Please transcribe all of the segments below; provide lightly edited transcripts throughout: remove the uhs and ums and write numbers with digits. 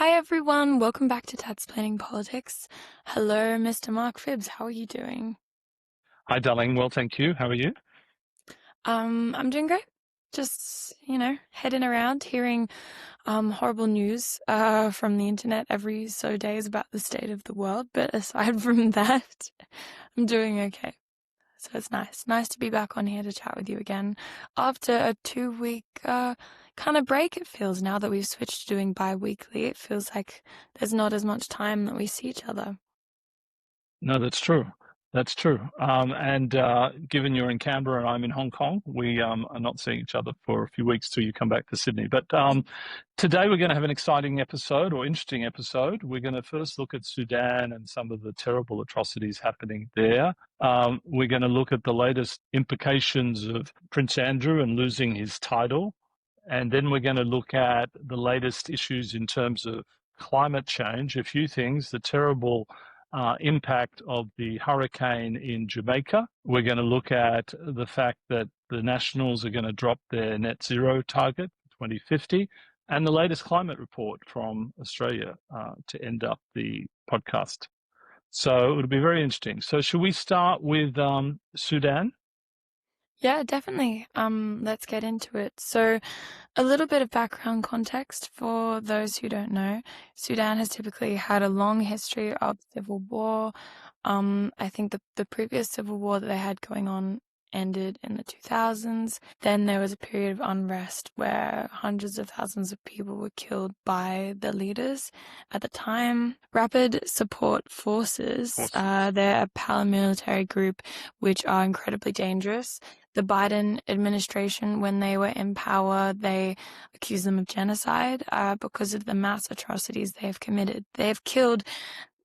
Hi everyone, welcome back to Tatsplaining Politics. Hello, Mr. Mark Phibbs, how are you doing? Hi, darling. Well, thank you. How are you? I'm doing great. Just, heading around, hearing horrible news from the internet every so days about the state of the world, but aside from that, I'm doing okay. So it's nice to be back on here to chat with you again after a 2 week kind of break. It feels now that we've switched to doing bi-weekly. It feels like there's not as much time that we see each other. No, that's true. That's true. And given you're in Canberra and I'm in Hong Kong, we are not seeing each other for a few weeks till you come back to Sydney. But today we're going to have an exciting episode or interesting episode. We're going to first look at Sudan and some of the terrible atrocities happening there. We're going to look at the latest implications of Prince Andrew and losing his title. And then we're going to look at the latest issues in terms of climate change, a few things, the terrible impact of the hurricane in Jamaica. We're going to look at the fact that the Nationals are going to drop their net zero target for 2050 and the latest climate report from Australia to end up the podcast. So it'll be very interesting. So should we start with Sudan? Yeah, definitely. Let's get into it. So, a little bit of background context for those who don't know. Sudan has typically had a long history of civil war. I think the previous civil war that they had going on ended in the 2000s. Then there was a period of unrest where hundreds of thousands of people were killed by the leaders at the time. Rapid Support Forces, they're a paramilitary group which are incredibly dangerous. The Biden administration, when they were in power, they accused them of genocide because of the mass atrocities they have committed. They have killed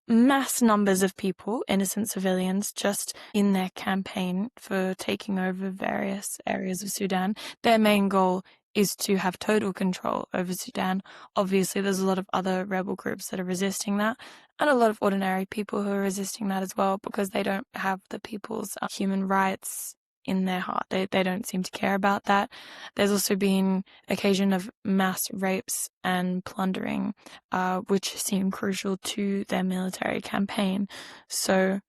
mass numbers of people, innocent civilians, just in their campaign for taking over various areas of Sudan. Their main goal is to have total control over Sudan. Obviously, there's a lot of other rebel groups that are resisting that, and a lot of ordinary people who are resisting that as well because they don't have the people's human rights in their heart. They don't seem to care about that. There's also been occasion of mass rapes and plundering, which seem crucial to their military campaign. So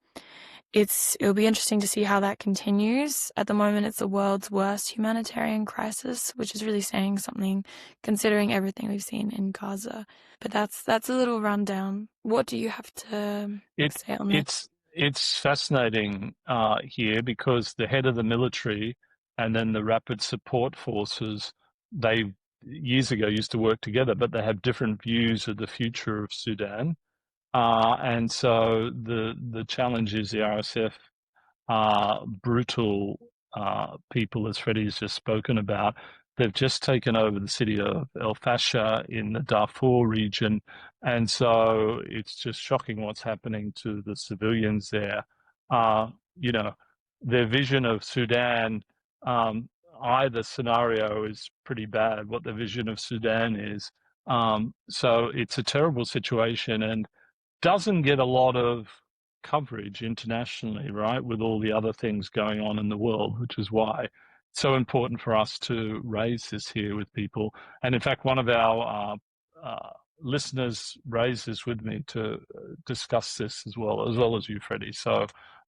it'll be interesting to see how that continues. At the moment, it's the world's worst humanitarian crisis, which is really saying something considering everything we've seen in Gaza. But that's a little rundown. What do you have to It say on that? it's fascinating here because the head of the military and then the rapid support forces, they years ago used to work together, but they have different views of the future of Sudan. And so the challenge is the RSF are brutal people, as Freddie's just spoken about. They've just taken over the city of El Fasher in the Darfur region. And so it's just shocking what's happening to the civilians there. You know, their vision of Sudan, either scenario is pretty bad, what the vision of Sudan is. So it's a terrible situation and doesn't get a lot of coverage internationally, right, with all the other things going on in the world, which is why it's so important for us to raise this here with people. And in fact, one of our listeners raised this with me to discuss this as well as you, Freddie. So,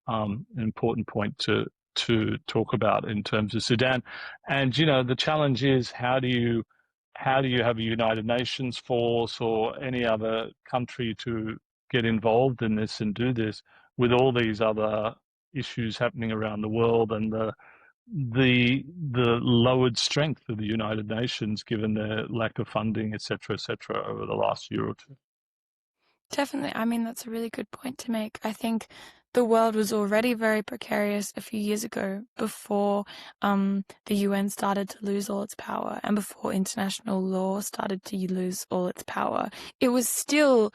an important point to talk about in terms of Sudan. And the challenge is how do you have a United Nations force or any other country to get involved in this and do this with all these other issues happening around the world and the lowered strength of the United Nations given their lack of funding, et cetera, over the last year or two. Definitely. I mean, that's a really good point to make. I think the world was already very precarious a few years ago before the UN started to lose all its power and before international law started to lose all its power. It was still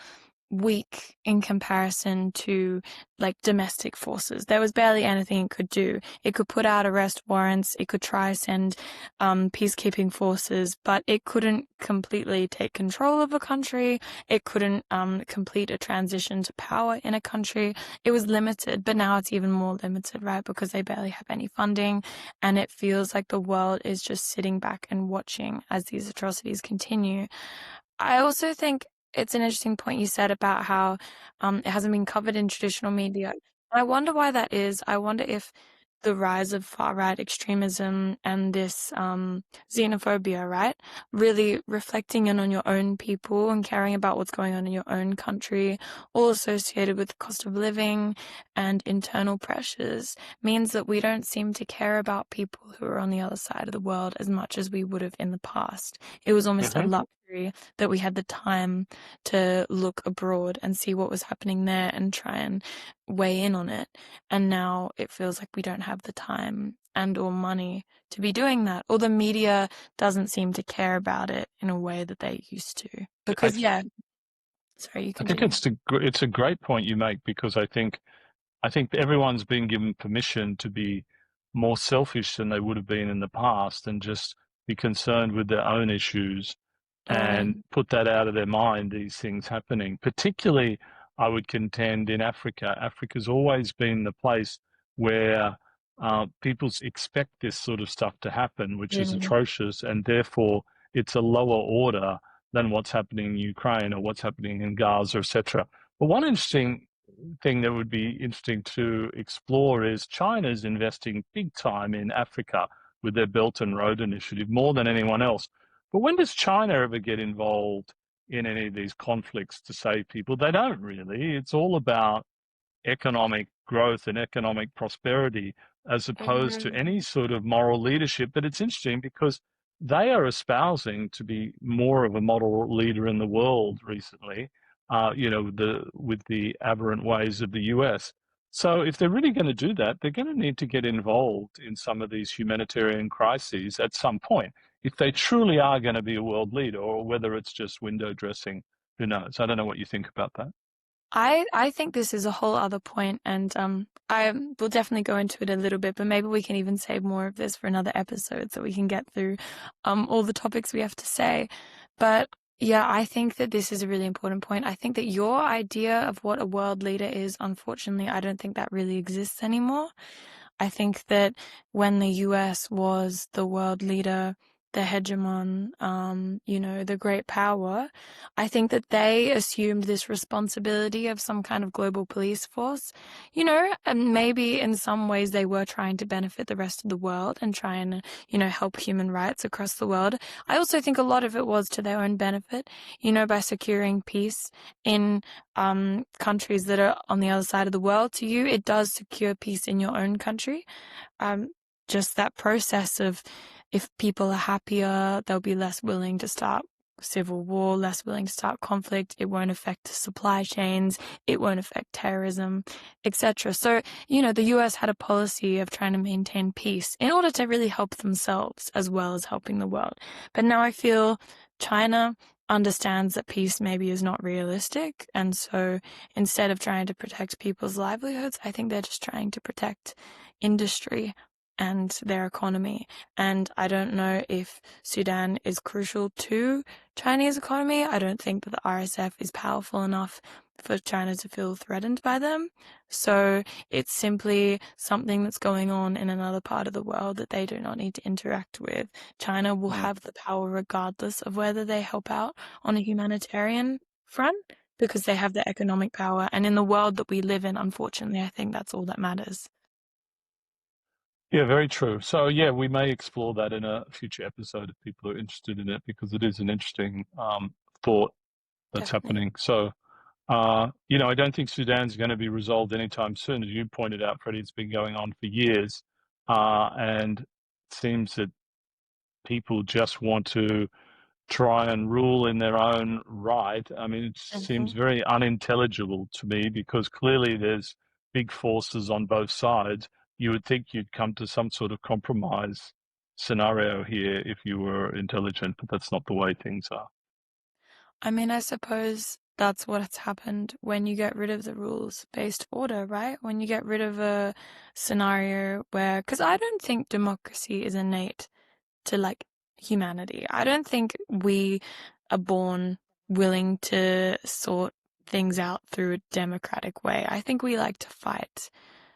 weak in comparison to like domestic forces. There was barely anything it could do. It could put out arrest warrants, it could try send peacekeeping forces, but it couldn't completely take control of a country. It couldn't complete a transition to power in a country. It was limited, but now it's even more limited, right? Because they barely have any funding, and it feels like the world is just sitting back and watching as these atrocities continue. I also think it's an interesting point you said about how it hasn't been covered in traditional media. I wonder why that is. I wonder if the rise of far-right extremism and this xenophobia, right, really reflecting in on your own people and caring about what's going on in your own country, all associated with the cost of living and internal pressures, means that we don't seem to care about people who are on the other side of the world as much as we would have in the past. It was almost a Hmm. luxury that we had the time to look abroad and see what was happening there and try and weigh in on it. And now it feels like we don't have the time and or money to be doing that. Or the media doesn't seem to care about it in a way that they used to. I, Because th- yeah, sorry, you I think continue. it's a great point you make because I think everyone's been given permission to be more selfish than they would have been in the past and just be concerned with their own issues Totally. and put that out of their mind, these things happening. Particularly, I would contend in Africa. Africa's always been the place where people expect this sort of stuff to happen, which is Yeah. atrocious, and therefore it's a lower order than what's happening in Ukraine or what's happening in Gaza, etc. But one interesting thing that would be interesting to explore is China's investing big time in Africa with their Belt and Road Initiative, more than anyone else. But when does China ever get involved in any of these conflicts to save people? They don't really. It's all about economic growth and economic prosperity as opposed to any Mm. sort of moral leadership. But it's interesting because they are espousing to be more of a model leader in the world recently, with the aberrant ways of the US. So if they're really going to do that, they're going to need to get involved in some of these humanitarian crises at some point. If they truly are going to be a world leader, or whether it's just window dressing, who knows? I don't know what you think about that. I think this is a whole other point, and I will definitely go into it a little bit, but maybe we can even save more of this for another episode so we can get through all the topics we have to say. But yeah, I think that this is a really important point. I think that your idea of what a world leader is, unfortunately, I don't think that really exists anymore. I think that when the US was the world leader, the hegemon, the great power, I think that they assumed this responsibility of some kind of global police force, and maybe in some ways they were trying to benefit the rest of the world and try and, help human rights across the world. I also think a lot of it was to their own benefit, by securing peace in countries that are on the other side of the world to you. It does secure peace in your own country. Um, just that process of if people are happier, they'll be less willing to start civil war, less willing to start conflict. It won't affect supply chains. It won't affect terrorism, etc. So, the US had a policy of trying to maintain peace in order to really help themselves as well as helping the world. But now I feel China understands that peace maybe is not realistic. And so instead of trying to protect people's livelihoods, I think they're just trying to protect industry and their economy. And I don't know if Sudan is crucial to Chinese economy. I don't think that the RSF is powerful enough for China to feel threatened by them. So it's simply something that's going on in another part of the world that they do not need to interact with. China will Mm. have the power regardless of whether they help out on a humanitarian front because they have the economic power. And in the world that we live in, unfortunately, I think that's all that matters. Yeah, very true. So, yeah, we may explore that in a future episode if people are interested in it, because it is an interesting thought that's Definitely. happening. So, I don't think Sudan's going to be resolved anytime soon. As you pointed out, Freddie, it's been going on for years. And it seems that people just want to try and rule in their own right. I mean, it seems Mhm. very unintelligible to me because clearly there's big forces on both sides. You would think you'd come to some sort of compromise scenario here if you were intelligent, but that's not the way things are. I mean, I suppose that's what's happened when you get rid of the rules-based order, right? When you get rid of a scenario where, because I don't think democracy is innate to like humanity. I don't think we are born willing to sort things out through a democratic way. I think we like to fight.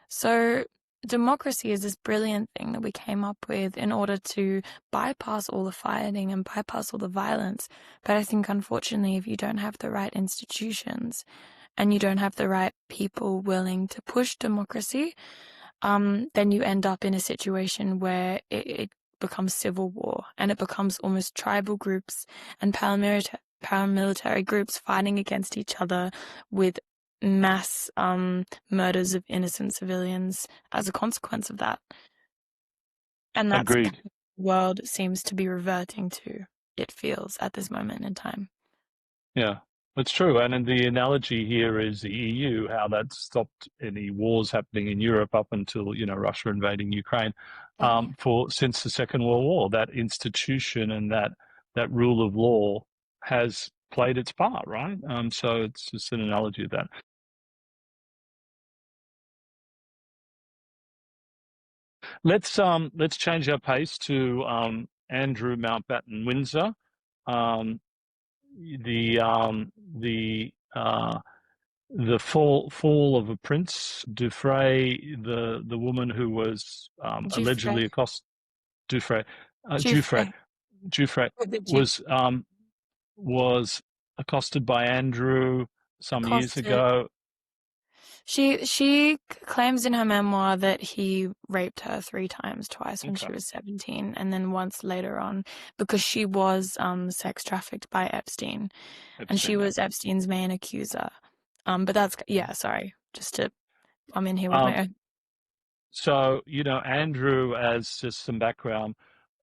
So democracy is this brilliant thing that we came up with in order to bypass all the fighting and bypass all the violence. But I think, unfortunately, if you don't have the right institutions and you don't have the right people willing to push democracy, then you end up in a situation where it becomes civil war and it becomes almost tribal groups and paramilitary groups fighting against each other with mass murders of innocent civilians as a consequence of that. And that's kind Agreed. of the world seems to be reverting to, it feels, at this moment in time. Yeah, that's true. And then the analogy here is the EU, how that stopped any wars happening in Europe up until, Russia invading Ukraine, Exactly. for since the Second World War. That institution and that rule of law has played its part, right? So it's just an analogy of that. Let's change our pace to Andrew Mountbatten Windsor. Um, the the fall of a prince, Dufray, the woman who was Giuffre. allegedly accosted, Dufray, Giuffre, Giuffre. Giuffre With the G. was accosted by Andrew some years Accosted. ago. She claims in her memoir that he raped her 3 times, twice when she Okay, was 17, and then once later on because she was sex trafficked by Epstein, and she Epstein. was Okay. Epstein's main accuser. But that's yeah, sorry, just to I'm in here with Um, my own. so Andrew, as just some background,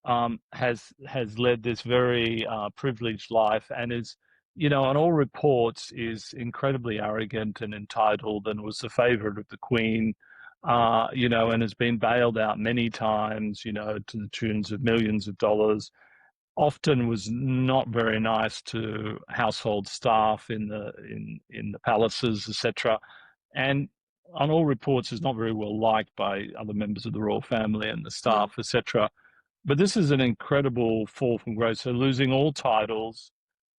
has led this very privileged life and is, on all reports, is incredibly arrogant and entitled and was the favorite of the Queen, and has been bailed out many times, to the tunes of millions of dollars. Often was not very nice to household staff in the palaces, etc. And on all reports is not very well liked by other members of the royal family and the Yeah. staff, etc. But this is an incredible fall from grace. So losing all titles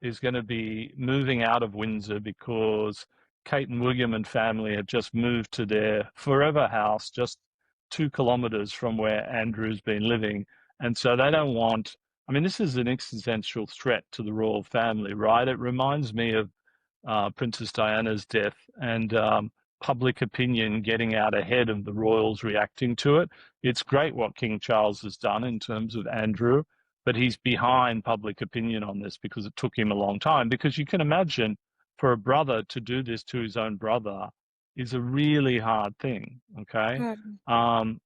is going to be moving out of Windsor because Kate and William and family have just moved to their forever house just 2 kilometers from where Andrew's been living. And so they don't want, I mean, this is an existential threat to the royal family, right? It reminds me of Princess Diana's death and public opinion getting out ahead of the royals reacting to it. It's great what King Charles has done in terms of Andrew, but he's behind public opinion on this because it took him a long time. Because you can imagine for a brother to do this to his own brother is a really hard thing. Okay. Good. Um,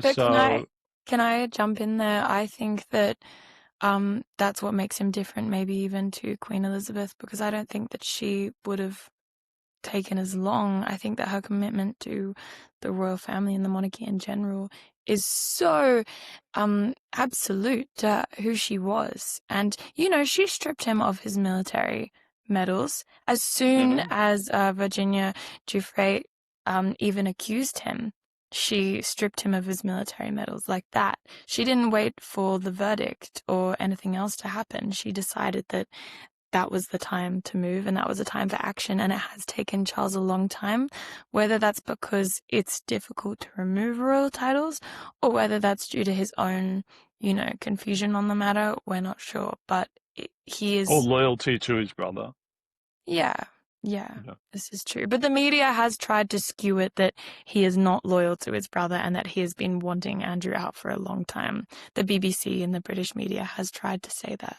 But so can I jump in there? I think that that's what makes him different, maybe even to Queen Elizabeth, because I don't think that she would have taken as long. I think that her commitment to the royal family and the monarchy in general is so absolute to who she was. And, she stripped him of his military medals as soon mhm. as Virginia Giuffre even accused him. She stripped him of his military medals like that. She didn't wait for the verdict or anything else to happen. She decided that that was the time to move and that was the time for action. And it has taken Charles a long time, whether that's because it's difficult to remove royal titles or whether that's due to his own, confusion on the matter. We're not sure, but he Or is, loyalty to his brother. yeah, yeah, You know. this is true. But the media has tried to skew it that he is not loyal to his brother and that he has been wanting Andrew out for a long time. The BBC and the British media has tried to say that.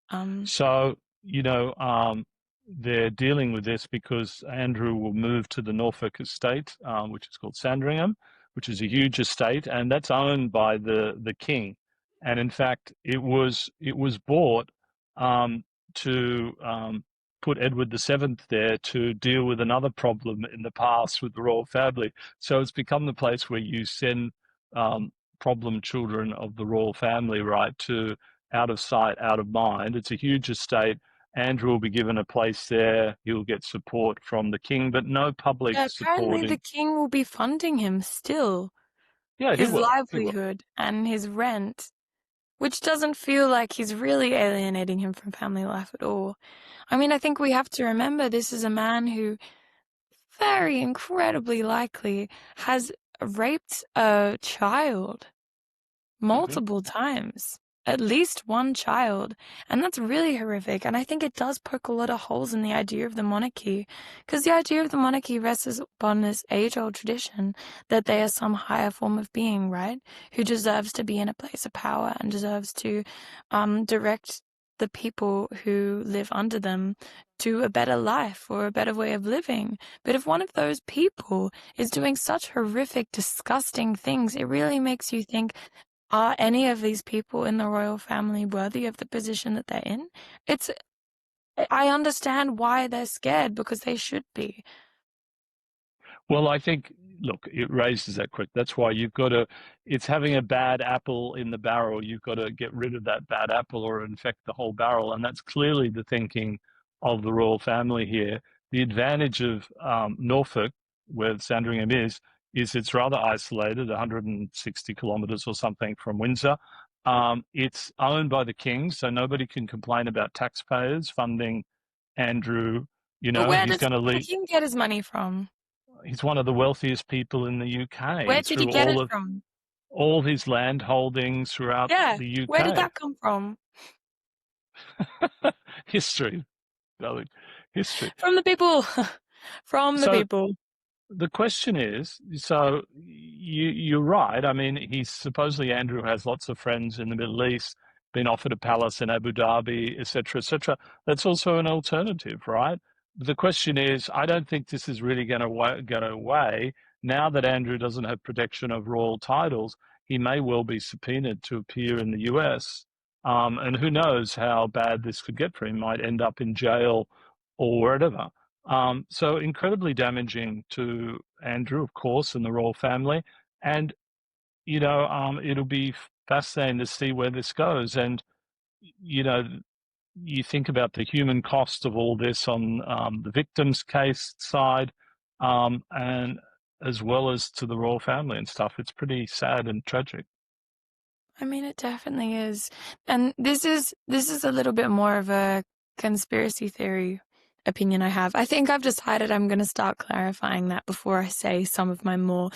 Um, So, they're dealing with this because Andrew will move to the Norfolk estate, which is called Sandringham, which is a huge estate, and that's owned by the king. And in fact, it was bought to put Edward VII there to deal with another problem in the past with the royal family. So it's become the place where you send problem children of the royal family, right, to out of sight, out of mind. It's a huge estate. Andrew will be given a place there. He'll get support from the king, but no public yeah, apparently the supporting. king will be funding him still, Yeah, he his will. He will. livelihood and his rent, which doesn't feel like he's really alienating him from family life at all. I mean, I think we have to remember this is a man who very incredibly likely has raped a child Mhm. multiple times, at least one child. And that's really horrific. And I think it does poke a lot of holes in the idea of the monarchy, because the idea of the monarchy rests upon this age-old tradition that they are some higher form of being, right? Who deserves to be in a place of power and deserves to direct the people who live under them to a better life or a better way of living. But if one of those people is doing such horrific, disgusting things, it really makes you think, are any of these people in the royal family worthy of the position that they're in? It's, I understand why they're scared, because they should be. Well, I think, look, it raises that quick. That's why you've got to, it's having a bad apple in the barrel. You've got to get rid of that bad apple or infect the whole barrel. And that's clearly the thinking of the royal family here. The advantage of Norfolk, where Sandringham is it's rather isolated, 160 kilometers or something from Windsor. It's owned by the king, so nobody can complain about taxpayers funding Andrew. You But know, where he's does going to the lead. king get his money from? He's one of the wealthiest people in the UK Where did he through get it from? all his land holdings throughout Yeah, the where did UK. that come from? History, darling, history. From the people. From the So people. the question is, so you're right. I mean, he's supposedly Andrew has lots of friends in the Middle East, been offered a palace in Abu Dhabi, etc., etc. That's also an alternative, right? The question is, I don't think this is really going to go away. Now that Andrew doesn't have protection of royal titles, he may well be subpoenaed to appear in the US. And who knows how bad this could get for him? He might end up in jail or wherever. So incredibly damaging to Andrew, of course, and the royal family. And, it'll be fascinating to see where this goes. And, you know, you think about the human cost of all this on the victim's case side, and as well as to the royal family and stuff. It's pretty sad and tragic. I mean, it definitely is. And this is a little bit more of a conspiracy theory opinion I have. I think I've decided I'm going to start clarifying that before I say some of my more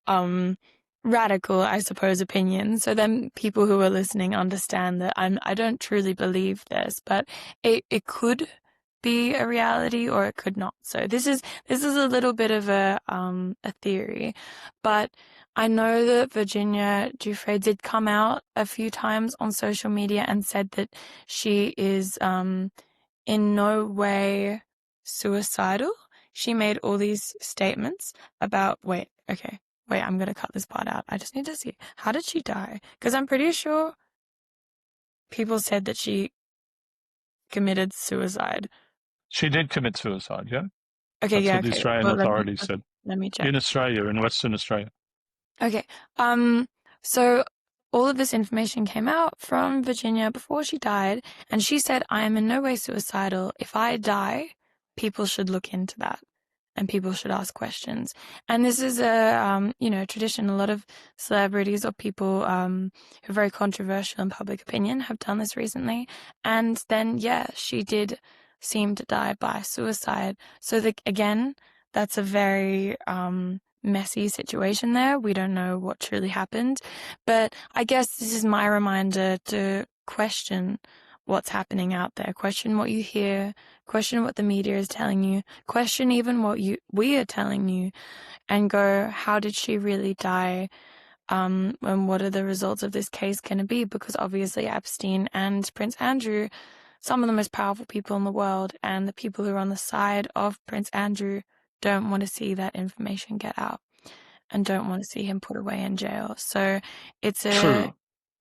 um radical, I suppose, opinions. So then people who are listening understand that I don't truly believe this, but it could be a reality or it could not. So this is a little bit of a theory, but I know that Virginia Giuffre did come out a few times on social media and said that she is in no way suicidal. She made all these statements about, wait, I'm gonna cut this part out. I just need to see. How did she die? Because I'm pretty sure people said that she committed suicide. She did commit suicide, yeah? Okay, That's yeah, what the okay. Australian Well, authorities okay, said. let me check. In Australia, in Western Australia. Okay. So all of this information came out from Virginia before she died, and she said, I am in no way suicidal. If I die, people should look into that and people should ask questions. And this is tradition. A lot of celebrities or people who are very controversial in public opinion have done this recently. And then, yeah, she did seem to die by suicide. So again, that's a very messy situation there. We don't know what truly happened. But I guess this is my reminder to question what's happening out there, question what you hear, question what the media is telling you, question even what we are telling you, and go, how did she really die? And what are the results of this case going to be? Because obviously Epstein and Prince Andrew, some of the most powerful people in the world, and the people who are on the side of Prince Andrew don't want to see that information get out and don't want to see him put away in jail. So it's a True.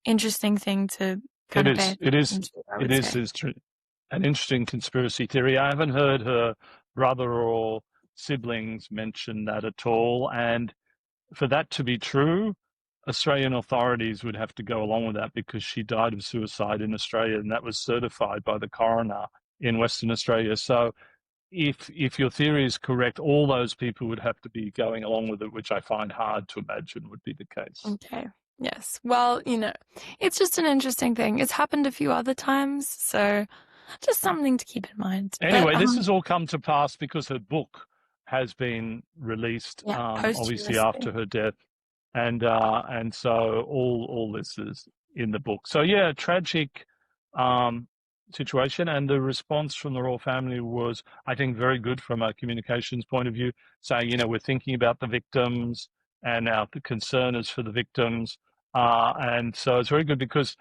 interesting thing to It kind of pay is. It is. attention to, I It would say. is an interesting conspiracy theory. I haven't heard her brother or siblings mention that at all. And for that to be true, Australian authorities would have to go along with that because she died of suicide in Australia, and that was certified by the coroner in Western Australia. So if your theory is correct, all those people would have to be going along with it, which I find hard to imagine would be the case. Okay. Yes. Well, it's just an interesting thing. It's happened a few other times, so just something to keep in mind. But Anyway, this has all come to pass because her book has been released, yeah, obviously after posthumously. her death. and so all this is in the book. So yeah, tragic um, situation, and the response from the royal family was, I think, very good from a communications point of view, saying, we're thinking about the victims, and our concern is for the victims, and so it's very good because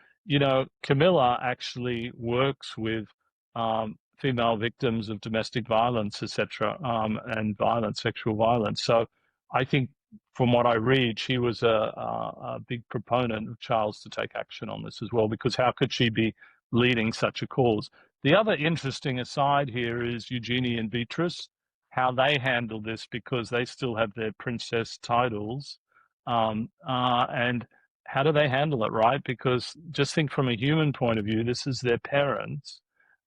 Camilla actually works with female victims of domestic violence, etc., and violence, sexual violence. So I think from what I read, she was a big proponent of Charles to take action on this as well, because how could she be leading such a cause? The other interesting aside here is Eugenie and Beatrice, how they handle this, because they still have their princess titles. And how do they handle it, right? Because just think from a human point of view, this is their parents.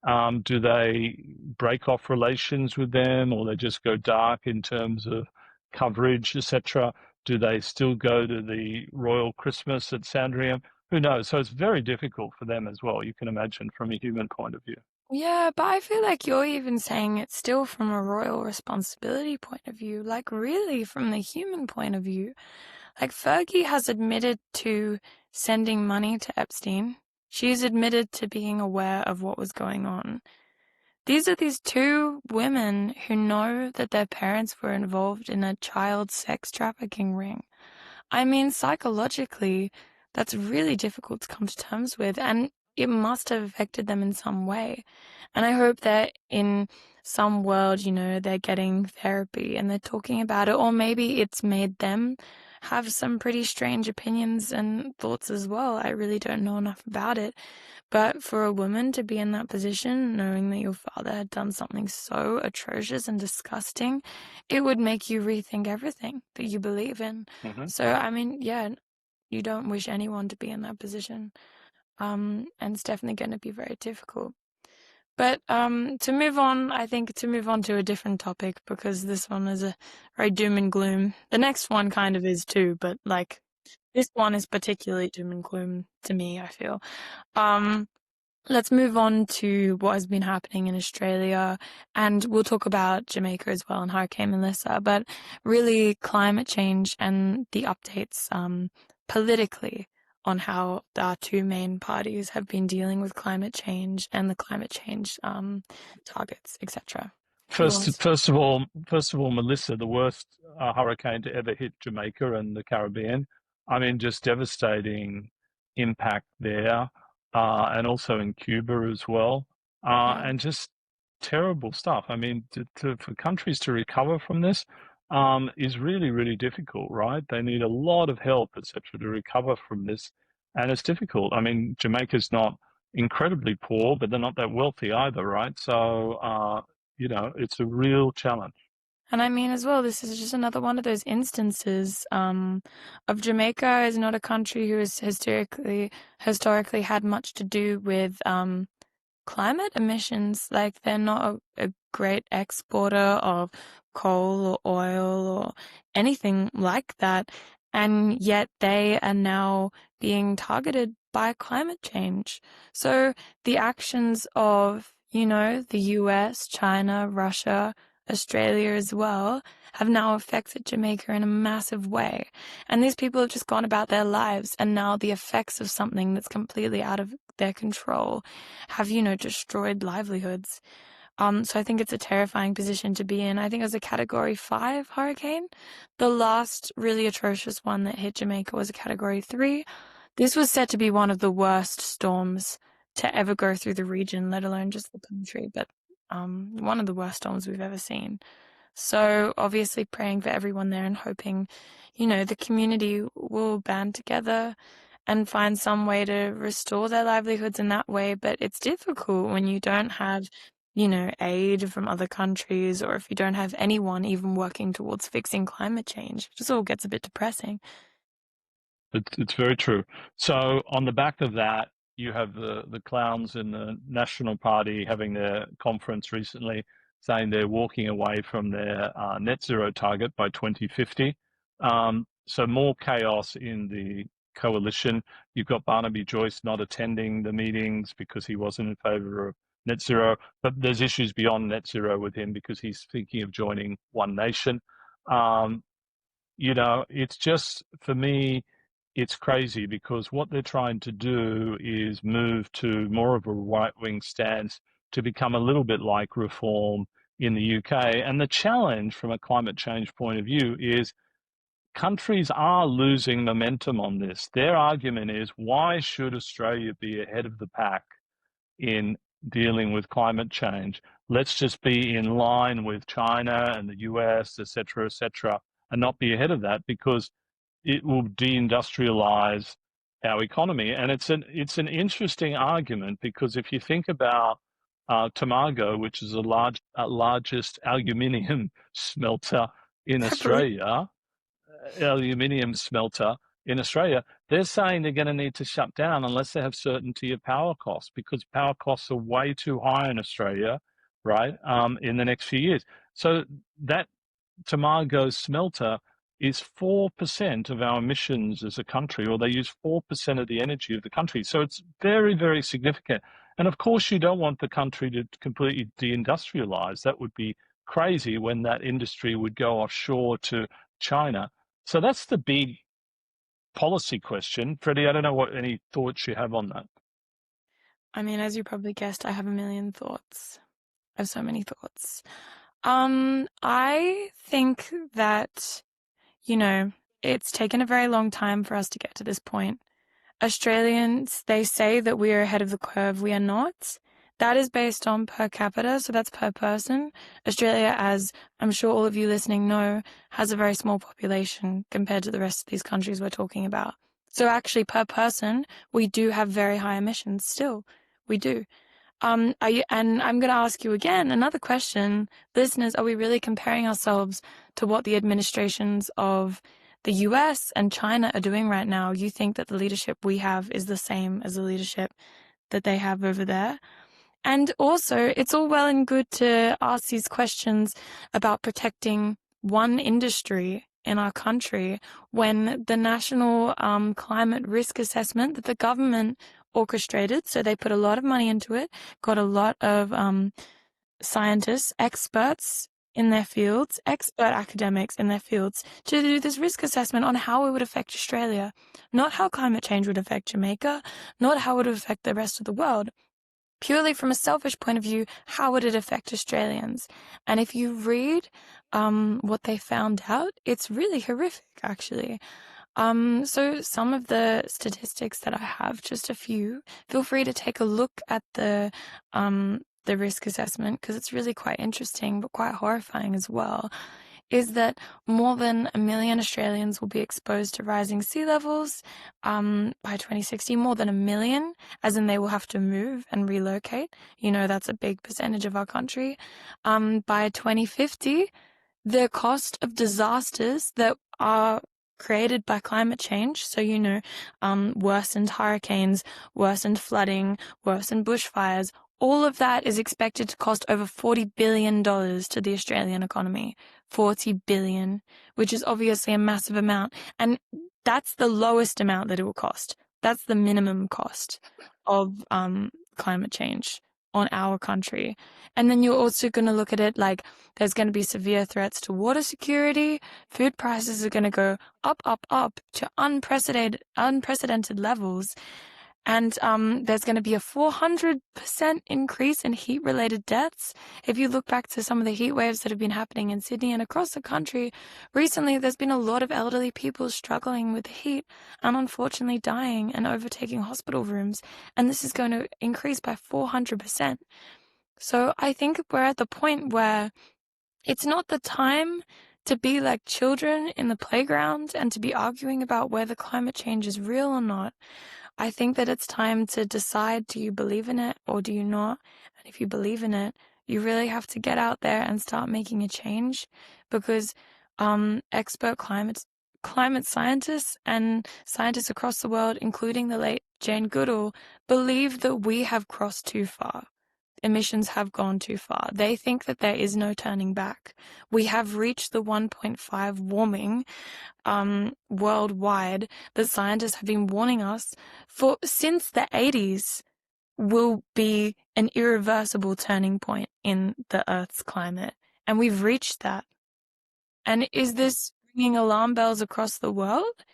Do they break off relations with them, or they just go dark in terms of coverage, etc.? Do they still go to the Royal Christmas at Sandringham? Who knows? So it's very difficult for them as well, you can imagine, from a human point of view. Yeah, but I feel like you're even saying it still from a royal responsibility point of view, like really from the human point of view. Like Fergie has admitted to sending money to Epstein. She's admitted to being aware of what was going on. These are these two women who know that their parents were involved in a child sex trafficking ring. I mean, psychologically, that's really difficult to come to terms with, and it must have affected them in some way. And I hope that in some world, they're getting therapy and they're talking about it, or maybe it's made them have some pretty strange opinions and thoughts as well. I really don't know enough about it. But for a woman to be in that position, knowing that your father had done something so atrocious and disgusting, it would make you rethink everything that you believe in. Mm-hmm. So, I mean, yeah, you don't wish anyone to be in that position. And it's definitely going to be very difficult. But to move on, I think to move on to a different topic, because this one is a very doom and gloom. The next one kind of is too, but like this one is particularly doom and gloom to me, I feel. Um, Let's move on to what has been happening in Australia, and we'll talk about Jamaica as well and Hurricane Melissa, but really climate change and the updates politically on how our two main parties have been dealing with climate change and the climate change targets, etc. You want to? First of all, Melissa, the worst hurricane to ever hit Jamaica and the Caribbean. I mean, just devastating impact there, and also in Cuba as well, Yeah. and just terrible stuff. I mean, for countries to recover from this is really, really difficult, right? They need a lot of help, etc., to recover from this, and it's difficult. I mean, Jamaica's not incredibly poor, but they're not that wealthy either, right? So, it's a real challenge. And I mean, as well, this is just another one of those instances of Jamaica is not a country who has historically had much to do with climate emissions. Like they're not a great exporter of coal or oil or anything like that. And yet they are now being targeted by climate change. So the actions of, the US, China, Russia, Australia as well have now affected Jamaica in a massive way. And these people have just gone about their lives, and now the effects of something that's completely out of their control have, destroyed livelihoods. So I think it's a terrifying position to be in. I think it was a Category 5 hurricane. The last really atrocious one that hit Jamaica was a Category 3. This was said to be one of the worst storms to ever go through the region, let alone just the country, but one of the worst storms we've ever seen. So obviously praying for everyone there and hoping, the community will band together and find some way to restore their livelihoods in that way. But it's difficult when you don't have, aid from other countries, or if you don't have anyone even working towards fixing climate change. It just all gets a bit depressing. It's very true. So on the back of that, you have the clowns in the National Party having their conference recently, saying they're walking away from their net zero target by 2050. So more chaos in the coalition. You've got Barnaby Joyce not attending the meetings because he wasn't in favour of net zero, but there's issues beyond net zero with him because he's thinking of joining One Nation. Um, it's just, for me, it's crazy because what they're trying to do is move to more of a right-wing stance to become a little bit like reform in the UK. And the challenge from a climate change point of view is countries are losing momentum on this. Their argument is, why should Australia be ahead of the pack in dealing with climate change? Let's just be in line with China and the US, et cetera, and not be ahead of that because it will deindustrialize our economy. And it's an interesting argument because if you think about Tomago, which is the largest aluminium smelter in I believe. Australia, aluminium smelter in Australia, they're saying they're going to need to shut down unless they have certainty of power costs because power costs are way too high in Australia, right? In the next few years. So that Tomago smelter is 4% of our emissions as a country, or they use 4% of the energy of the country. So it's very, very significant. And of course, you don't want the country to completely deindustrialize. That would be crazy when that industry would go offshore to China. So that's the big policy question. Freddie, I don't know what any thoughts you have on that. I mean, as you probably guessed, I have a million thoughts. I have so many thoughts. I think that, you know, it's taken a very long time for us to get to this point. Australians, they say that we are ahead of the curve. We are not. That is based on per capita, so that's per person. Australia, as I'm sure all of you listening know, has a very small population compared to the rest of these countries we're talking about. So actually, per person, we do have very high emissions still. We do. And I'm going to ask you again another question. Listeners, are we really comparing ourselves to what the administrations of the US and China are doing right now? You think that the leadership we have is the same as the leadership that they have over there? And also, it's all well and good to ask these questions about protecting one industry in our country when the national climate risk assessment that the government orchestrated, so they put a lot of money into it, got a lot of scientists, experts in their fields, expert academics in their fields to do this risk assessment on how it would affect Australia, not how climate change would affect Jamaica, not how it would affect the rest of the world. Purely from a selfish point of view, how would it affect Australians? And if you read what they found out, it's really horrific, actually. So some of the statistics that I have, just a few, feel free to take a look at the risk assessment because it's really quite interesting, but quite horrifying as well, is that more than 1 million Australians will be exposed to rising sea levels by 2060, more than 1 million, as in they will have to move and relocate. That's a big percentage of our country. By 2050, the cost of disasters that are created by climate change, so worsened hurricanes, worsened flooding, worsened bushfires, all of that is expected to cost over $40 billion to the Australian economy. 40 billion, which is obviously a massive amount. And that's the lowest amount that it will cost. That's the minimum cost of climate change on our country. And then you're also going to look at it like there's going to be severe threats to water security. Food prices are going to go up, up, up to unprecedented levels. And there's going to be a 400% increase in heat-related deaths. If you look back to some of the heat waves that have been happening in Sydney and across the country, recently there's been a lot of elderly people struggling with the heat and unfortunately dying and overtaking hospital rooms. And this is going to increase by 400%. So I think we're at the point where it's not the time to be like children in the playground and to be arguing about whether climate change is real or not. I think that it's time to decide, do you believe in it or do you not? And if you believe in it, you really have to get out there and start making a change because expert climate scientists and scientists across the world, including the late Jane Goodall, believe that we have crossed too far. Emissions have gone too far. They think that there is no turning back. We have reached the 1.5 warming worldwide that scientists have been warning us for since the 80s will be an irreversible turning point in the Earth's climate. And we've reached that. And is this ringing alarm bells across the world?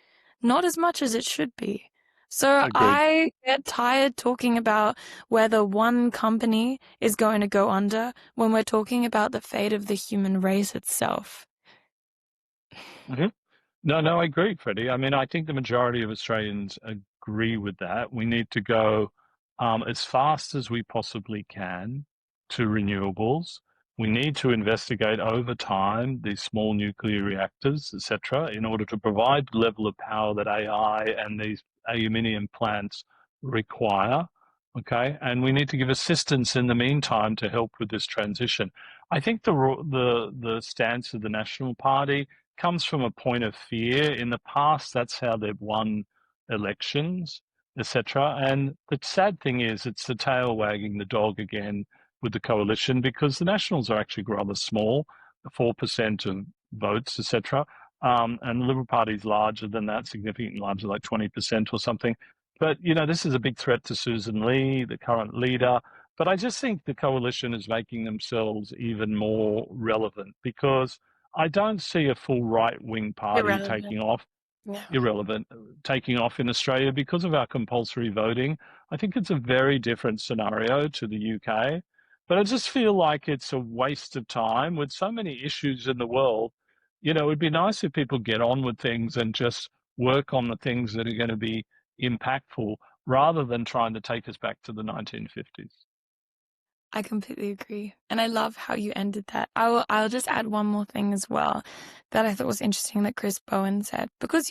Not as much as it should be. So Agreed. I get tired talking about whether one company is going to go under when we're talking about the fate of the human race itself. Mhm. No, no, I agree, Freddie. I mean, I think the majority of Australians agree with that. We need to go as fast as we possibly can to renewables. We need to investigate over time these small nuclear reactors, etc., in order to provide the level of power that AI and these aluminium plants require. Okay, and we need to give assistance in the meantime to help with this transition. I think the stance of the National Party comes from a point of fear. In the past, that's how they've won elections, etc. And the sad thing is, it's the tail wagging the dog again with the coalition because the Nationals are actually rather small, 4% of votes, etc. And the Liberal Party is larger than that, significantly larger, like 20% or something. But, you know, this is a big threat to Susan Lee, the current leader. But I just think the coalition is making themselves even more relevant because I don't see a full right wing party taking Irrelevant. off, Yeah. irrelevant, taking off in Australia because of our compulsory voting. I think it's a very different scenario to the UK. But I just feel like it's a waste of time with so many issues in the world. You know, it'd be nice if people get on with things and just work on the things that are going to be impactful rather than trying to take us back to the 1950s. I completely agree. And I love how you ended that. I'll just add one more thing as well that I thought was interesting that Chris Bowen said. Because,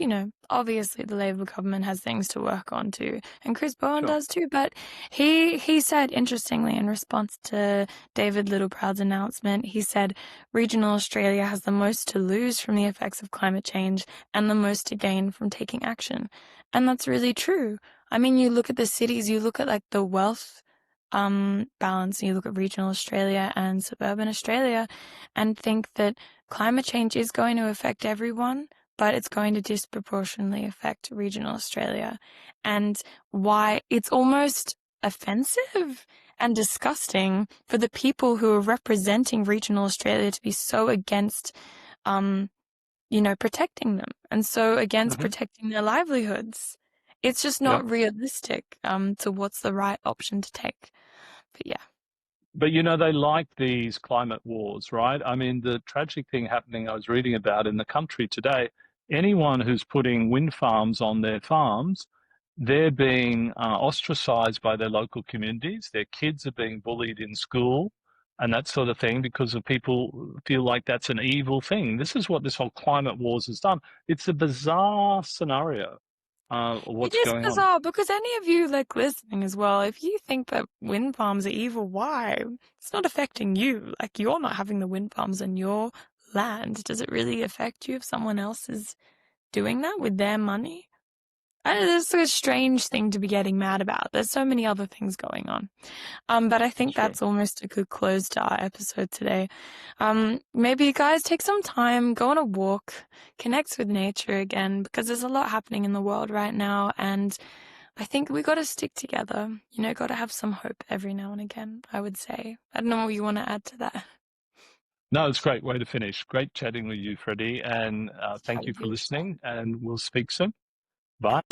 obviously the Labour government has things to work on too. And Chris Bowen Sure. does too. But he said, interestingly, in response to David Littleproud's announcement, he said, regional Australia has the most to lose from the effects of climate change and the most to gain from taking action. And that's really true. I mean, you look at the cities, you look at like the wealth balance, and you look at regional Australia and suburban Australia and think that climate change is going to affect everyone, but it's going to disproportionately affect regional Australia. And why it's almost offensive and disgusting for the people who are representing regional Australia to be so against, um, protecting them and so against Hmm. protecting their livelihoods. It's just Yeah. not realistic, to what's the right option to take. But yeah, But you know, they like these climate wars, right? I mean, the tragic thing happening I was reading about in the country today, anyone who's putting wind farms on their farms, they're being ostracized by their local communities. Their kids are being bullied in school and that sort of thing because of people feel like that's an evil thing. This is what this whole climate wars has done. It's a bizarre scenario of it what's is going on. bizarre because any of you like listening as well, if you think that wind farms are evil, why? It's not affecting you. Like you're not having the wind farms on your land. Does it really affect you if someone else is doing that with their money? I know this is a strange thing to be getting mad about. There's so many other things going on. But I That's think true. that's almost a good close to our episode today. Maybe you guys take some time, go on a walk, connect with nature again, because there's a lot happening in the world right now. And I think we got to stick together. Got to have some hope every now and again, I would say. I don't know what you want to add to that. No, it's a great way to finish. Great chatting with you, Freddie, and Chat thank you with for you as well. listening. And we'll speak soon. Bye.